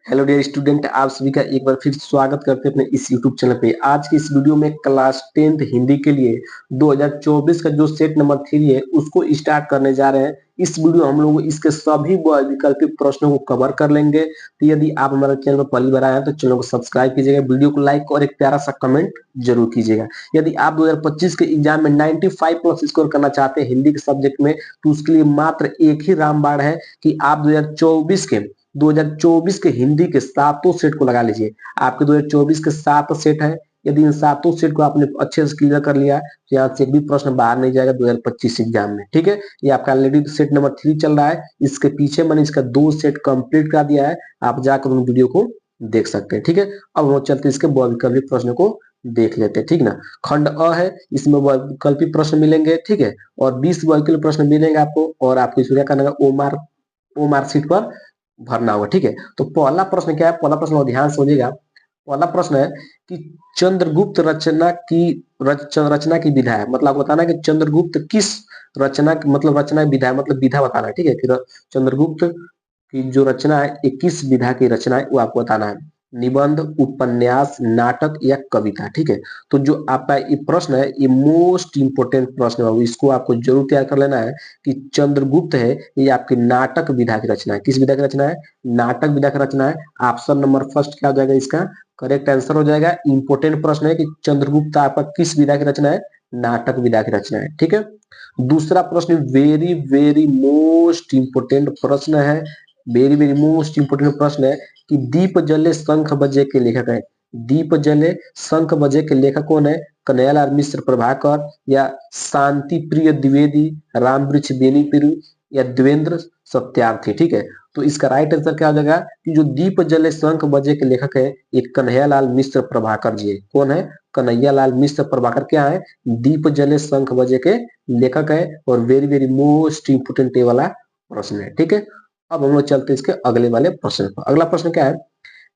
Hello dear student, आप सभी का एक बार फिर स्वागत करते हैं अपने इस यूट्यूब चैनल पे। आज की इस वीडियो में क्लास 10th हिंदी के लिए 2024 का जो सेट नंबर 3 है उसको स्टार्ट करने जा रहे हैं। इस वीडियो हम लोग इसके सभी वैकल्पिक प्रश्नों को कवर कर लेंगे। तो यदि आप हमारे चैनल पर पहली बार आए हैं तो चैनल को सब्सक्राइब कीजिएगा, वीडियो को लाइक और एक प्यारा सा कमेंट जरूर कीजिएगा। यदि आप 2025 के एग्जाम में 95 प्लस स्कोर करना चाहते हैं हिंदी के सब्जेक्ट में, तो उसके लिए मात्र एक ही रामबाण है कि आप 2024 के हिंदी के सातों सेट को लगा लीजिए। आपके 2024 के 7 सेट है। यदि इन सातों सेट को आपने अच्छे से क्लियर कर लिया तो यहाँ से एक भी प्रश्न बाहर नहीं जाएगा 2025 एग्जाम में। ठीक है, ये आपका ऑलरेडी सेट नंबर 3 चल रहा है। इसके पीछे मैंने इसका 2 सेट कंप्लीट कर दिया है, आप जाकर उन वीडियो को देख सकते हैं। ठीक है, अब हम चलते इसके वैकल्पिक प्रश्न को देख लेते हैं। ठीक ना, खंड अ है, इसमें वैकल्पिक प्रश्न मिलेंगे। ठीक है, और 20 वैकल्पिक प्रश्न मिलेंगे आपको, और आपको इसको क्या करना है, ओ मार्क शीट पर भरना होगा। ठीक है, तो पहला प्रश्न क्या है, पहला प्रश्न और ध्यान समझिएगा। पहला प्रश्न है कि चंद्रगुप्त रचना की विधा है। मतलब आपको बताना है कि चंद्रगुप्त किस रचना मतलब रचना विधा है, मतलब विधा बताना है। ठीक है, कि चंद्रगुप्त की जो रचना है ये किस विधा की रचना है वो आपको बताना है। निबंध, उपन्यास, नाटक या कविता। ठीक है, तो जो आपका ये प्रश्न है ये मोस्ट इंपोर्टेंट प्रश्न है, इसको आपको जरूर तैयार कर लेना है कि चंद्रगुप्त है ये आपकी नाटक विधा की रचना है। किस विधा की रचना है? नाटक विधा की रचना है। ऑप्शन नंबर फर्स्ट क्या हो जाएगा इसका करेक्ट आंसर हो जाएगा। इंपोर्टेंट प्रश्न है कि चंद्रगुप्त आपका किस विधा की रचना है? नाटक विधा की रचना है। ठीक है, दूसरा प्रश्न वेरी वेरी मोस्ट इंपोर्टेंट प्रश्न है। वेरी वेरी मोस्ट इंपोर्टेंट प्रश्न है कि दीप जले शंख बजे के लेखक है। दीप जले शंख बजे के लेखक कौन है? कन्हैयालाल मिश्र प्रभाकर, या शांति प्रिय द्विवेदी, राम वृक्ष बेनी पिरु, या देवेंद्र सत्यार्थी। ठीक है, तो इसका राइट आंसर क्या हो जाएगा कि जो दीप जले शंख बजे के लेखक है ये कन्हैयालाल मिश्र प्रभाकर जी है। कौन है? कन्हैयालाल मिश्र प्रभाकर क्या है? दीप जले शंख बजे के लेखक है। और वेरी वेरी मोस्ट इंपोर्टेंट ये वाला प्रश्न है। ठीक है, अब हम लोग चलते हैं इसके अगले वाले प्रश्न पर। अगला प्रश्न क्या है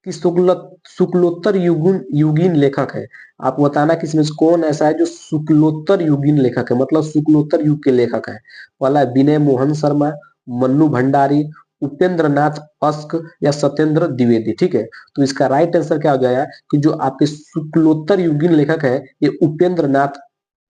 कि शुक्लोत्तर युगीन लेखक है। आपको बताना कि इसमें से कौन ऐसा है जो शुक्लोत्तर युगीन लेखक है, मतलब शुक्लोत्तर युग के लेखक है। पहला है विनय मोहन शर्मा, मन्नू भंडारी, उपेंद्र नाथ अस्क, या सत्येंद्र द्विवेदी। ठीक है, तो इसका राइट आंसर क्या हो जाएगा कि जो आपके शुक्लोत्तर युगीन लेखक है ये उपेंद्र नाथ,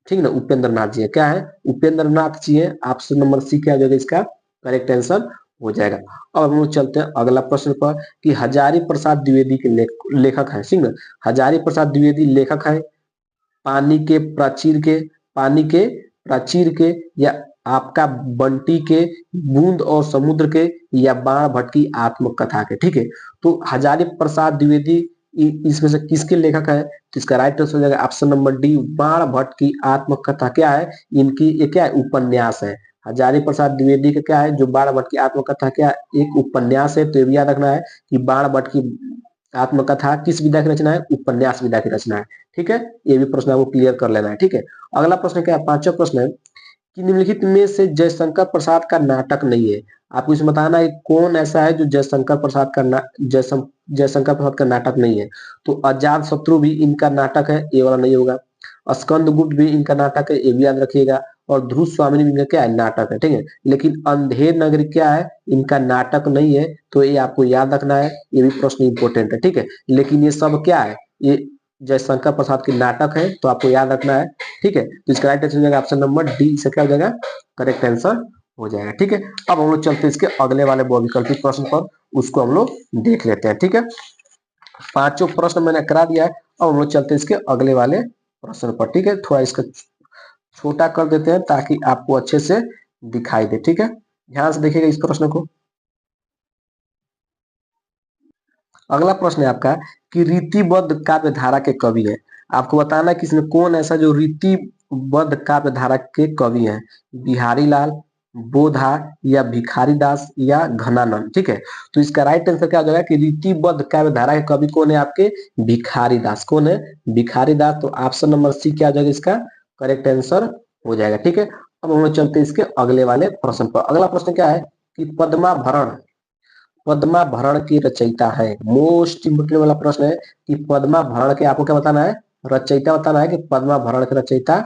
ठीक ना, उपेंद्र नाथ जी है। क्या है? उपेंद्र नाथ जी है। ऑप्शन नंबर सी क्या हो जाएगा इसका करेक्ट आंसर हो जाएगा। अब हम लोग चलते हैं अगला प्रश्न पर कि हजारी प्रसाद द्विवेदी के लेखक है। ठीक ना, हजारी प्रसाद द्विवेदी लेखक है पानी के प्राचीर के, पानी के प्राचीर के, या आपका बंटी के, बूंद और समुद्र के, या बाण भट्ट की आत्मकथा के। ठीक है, तो हजारी प्रसाद द्विवेदी इसमें से किसके लेखक है? तो इसका राइट आंसर हो जाएगा ऑप्शन नंबर डी, बाण भट्ट की आत्मकथा। क्या है इनकी? ये क्या है? उपन्यास है। हजारी प्रसाद द्विवेदी का क्या है जो बाण भट्ट की आत्मकथा क्या है? एक उपन्यास है। तो ये भी याद रखना है कि बाण भट्ट की आत्मकथा किस विधा की रचना है? उपन्यास विधा की रचना है। ठीक है, ये भी प्रश्न आपको क्लियर कर लेना है। ठीक है, अगला प्रश्न क्या है, पांचवा प्रश्न है कि निम्नलिखित में से जयशंकर प्रसाद का नाटक नहीं है। आपको इसमें बताना है कौन ऐसा है जो जयशंकर प्रसाद का जयशंकर प्रसाद का नाटक नहीं है। तो अजात शत्रु भी इनका नाटक है, ये वाला नहीं होगा। स्कंद गुप्त भी इनका नाटक है, ये भी याद रखिएगा। और ध्रुव स्वामिनी भी इनका क्या है? नाटक है। ठीक है, लेकिन अंधेर नगरी क्या है? इनका नाटक नहीं है। तो ये आपको याद रखना है, ये भी प्रश्न इंपोर्टेंट है। ठीक है, लेकिन ये सब क्या है? ये जयशंकर प्रसाद के नाटक है, तो आपको याद रखना है। ठीक है, तो इसका राइट आंसर हो जाएगा ऑप्शन नंबर डी, इसका क्या हो जाएगा करेक्ट आंसर हो जाएगा। ठीक है, अब हम लोग चलते हैं इसके अगले वाले वैकल्पिक प्रश्न पर, उसको हम लोग देख लेते हैं। ठीक है, पांचों प्रश्न मैंने करा दिया है। अब हम लोग चलते हैं इसके अगले वाले प्रश्न पर। ठीक है, थोड़ा इसका छोटा कर देते हैं ताकि आपको अच्छे से दिखाई दे। ठीक है, ध्यान से देखिएगा इस प्रश्न को। अगला प्रश्न है आपका कि रीतिबद्ध काव्य धारा के कवि है। आपको बताना है कि इसमें कौन ऐसा जो रीतिबद्ध काव्य धारा के कवि हैं? बिहारी लाल, बोधा, या भिखारी दास, या घनानंद। ठीक है, तो इसका राइट आंसर क्या हो जाएगा कि रीतिबद्ध काव्य धारा के कवि कौन है आपके? भिखारी दास। कौन है? भिखारी दास। तो ऑप्शन नंबर सी क्या हो जाएगा इसका करेक्ट आंसर हो जाएगा। ठीक है, अब हम लोग चलते हैं इसके अगले वाले प्रश्न पर। अगला प्रश्न क्या है कि पद्माभरण की रचयिता है। मोस्ट इंपोर्टेंट वाला प्रश्न है कि पद्माभरण के आपको क्या बताना है? रचयिता बताना है कि पद्माभरण के रचयिता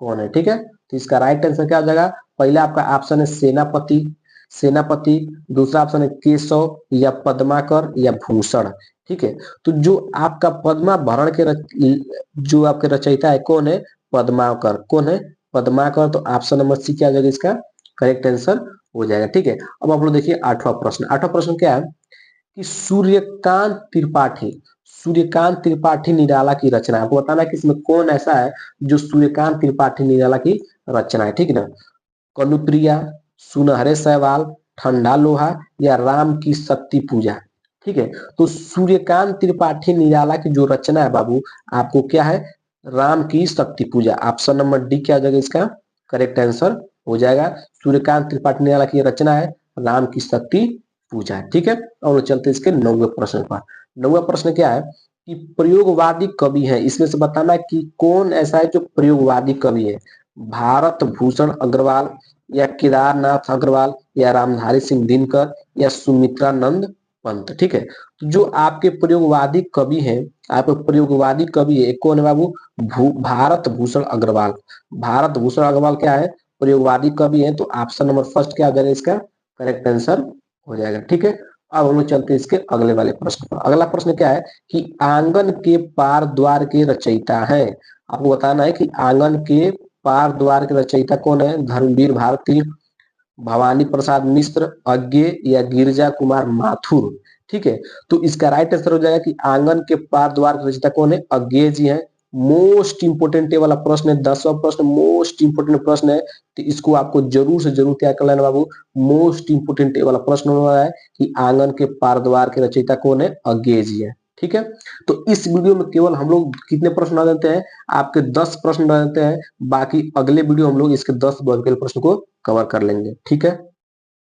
कौन है। ठीक है, तो इसका राइट आंसर क्या हो जाएगा? पहला आपका ऑप्शन है सेनापति, सेनापति, दूसरा ऑप्शन है केशव या पद्माकर या भूषण। ठीक है, तो जो आपका पद्माभरण के जो आपके रचयिता है कौन है? पद्माकर। कौन है? पद्माकर। तो ऑप्शन नंबर सी क्या आ जाएगा इसका करेक्ट आंसर हो जाएगा। ठीक है, अब आप लोग देखिए आठवां प्रश्न। आठवां प्रश्न क्या है कि सूर्यकांत त्रिपाठी, सूर्यकांत त्रिपाठी निराला की रचना। आपको बताना है कि इसमें कौन ऐसा है जो सूर्यकांत त्रिपाठी निराला की रचना है। ठीक है ना, कनुप्रिया, सुनहरे सवाल, ठंडा लोहा या राम की शक्ति पूजा। ठीक है, तो सूर्यकांत त्रिपाठी निराला की जो रचना है बाबू, आपको क्या है? राम की शक्ति पूजा। ऑप्शन नंबर डी क्या हो जाएगा इसका करेक्ट आंसर हो जाएगा। सूर्यकांत त्रिपाठी निराला की रचना है राम की शक्ति पूजा। ठीक है, और चलते इसके 9वें प्रश्न पर। 9वां प्रश्न क्या है कि प्रयोगवादी कवि है, इसमें से बताना है कि कौन ऐसा है जो प्रयोगवादी कवि है? भारत भूषण अग्रवाल या केदारनाथ अग्रवाल या रामधारी सिंह दिनकर या सुमित्रानंद पंत। ठीक है, तो जो आपके प्रयोगवादी कवि हैं, आपके प्रयोगवादी कवि है कौन है बाबू? भारत भूषण अग्रवाल। भारत भूषण अग्रवाल क्या है? प्रयोगवादी कवि है। तो ऑप्शन नंबर फर्स्ट क्या हो जाएगा इसका करेक्ट आंसर हो जाएगा। ठीक है, अब हम लोग चलते हैं इसके अगले वाले प्रश्न पर। अगला प्रश्न क्या है कि आंगन के पार द्वार के रचयिता है। आपको बताना है कि आंगन के पार द्वार के रचयिता कौन है? धर्मवीर भारती, भवानी प्रसाद मिश्र, अज्ञे या गिरजा कुमार माथुर। ठीक है, तो इसका राइट आंसर हो जाएगा कि आंगन के पार द्वार के रचयिता कौन है? अज्ञे जी हैं। मोस्ट इंपोर्टेंट वाला प्रश्न है, 10वां प्रश्न मोस्ट इंपोर्टेंट प्रश्न है, तो इसको आपको जरूर से जरूर तैयार कर लेना बाबू। मोस्ट इंपोर्टेंट वाला प्रश्न हो रहा है कि आंगन के पार द्वार के रचयिता कौन है? अज्ञे जी है। ठीक है, तो इस वीडियो में केवल हम लोग कितने प्रश्न बना देते हैं? आपके 10 प्रश्न बना देते हैं, बाकी अगले वीडियो हम लोग इसके 10 प्रश्न को कवर कर लेंगे। ठीक है।